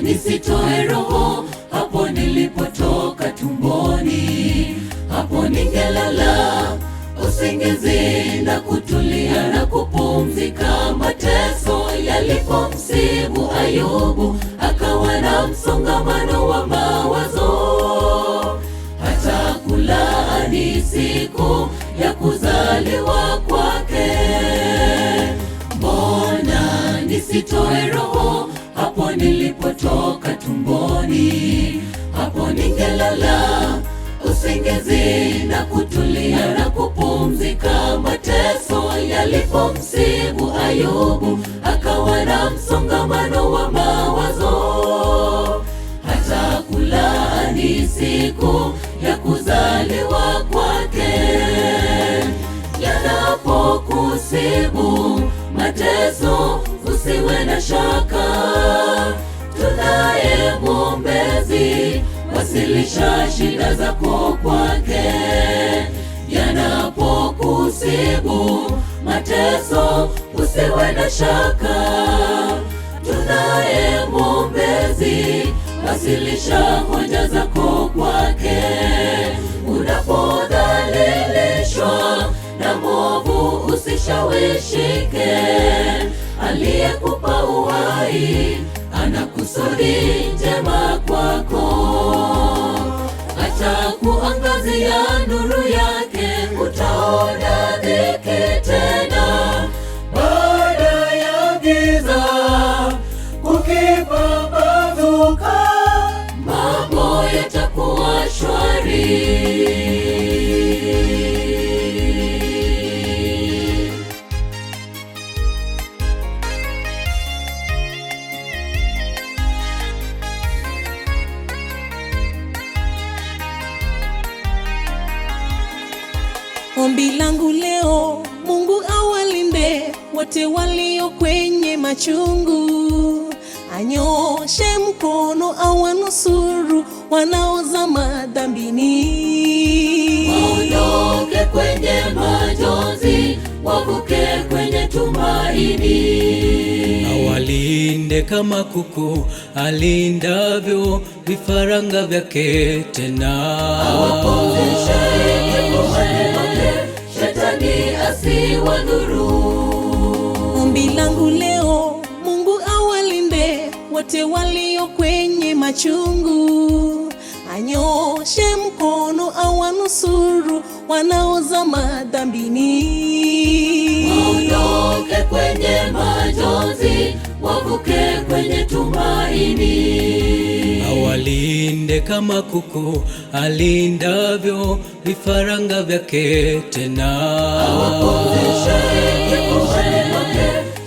nisitoe roho hapo nilipotoka tumboni. Hapo ningelala usingizi na kutulia na kupumzika. Mateso yalipomsibu Ayubu, akawa na msongamano wa mawazo, hata kulaani siku ya kuzaliwa kwake. Mbona nisitoe roho hapo nilipotoka tumboni? Hapo ningelala usingizi na kutulia na kupumzika. Mateso yalipomsibu Ayubu, akawa na msongamano wa mawazo, hata kulaani siku ya kuzaliwa kwake. Yanapokusibu mateso, usiwe na shaka, tunaye mwombezi, wasilisha shida zako kwake. Yanapokusibu mateso, usiwe na shaka, tunaye mwombezi, wasilisha hoja zako kwake. Unapodhalilishwa na mwovu, usishawishike, aliyekupa uhai ana kusudi njema kwako. Atakuangazia nuru yake, utaona dhiki tena baada ya giza kukipambazuka, mambo yatakuwa shwari. Ombi langu leo, Mungu awalinde wote walio kwenye machungu, anyoshe mkono awanusuru wanaozama dhambini. Waondoke kwenye majonzi, wavuke kwenye tumaini. Awalinde kama kuku alindavyo vifaranga vyake, tena awapumzishe shetani asiwadhuru. Ombi langu leo, Mungu awalinde wote walio kwenye machungu, anyoshe mkono awanusuru wanaozama dhambini. Waondoke kwenye majonzi, wavuke kwenye tumaini. awalinde kama kuku alindavyo vifaranga vyake, tena awapumzishe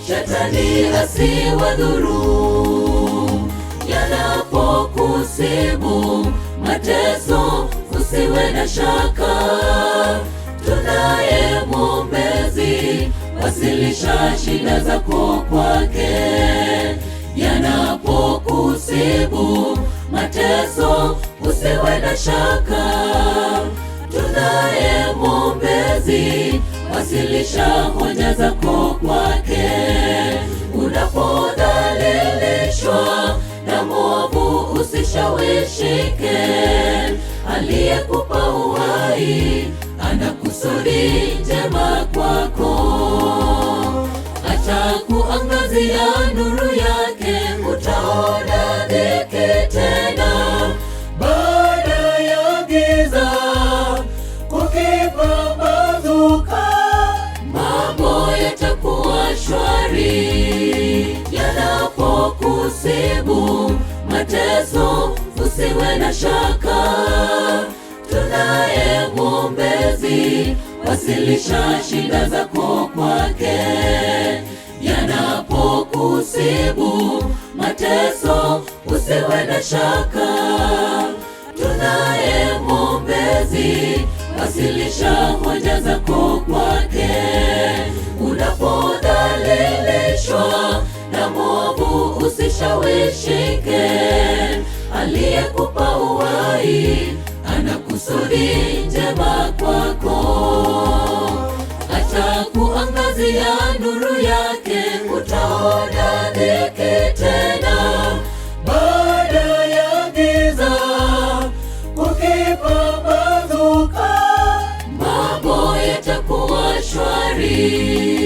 shetani asiwadhuru. Yanapokusibu mateso, usiwe na shaka, tunaye mwombezi, wasilisha shida zako kwake. Yanapokusibu mateso, usiwe na shaka, tunaye mwombezi, wasilisha hoja zako kwake. Unapodhalilishwa na mwovu, usishawishike, aliyekupa uhai ana kusudi njema kwako. Atakuangazia nuru yake, utaona dhiki tena baada ya giza kukipambazuka, mambo yatakuwa shwari. Yanapokusibu mateso, usiwe na shaka, tunaye mwombezi, wasilisha shida zako kwake. Yanapokusibu mateso, usiwe na shaka, tunaye mwombezi, wasilisha hoja zako kwake. Unapodhalilishwa na mwovu, usishawishike, aliyekupa uhai ana kusudi njema kwako. Atakuangazia nuru yake, utaona dhiki tena haki.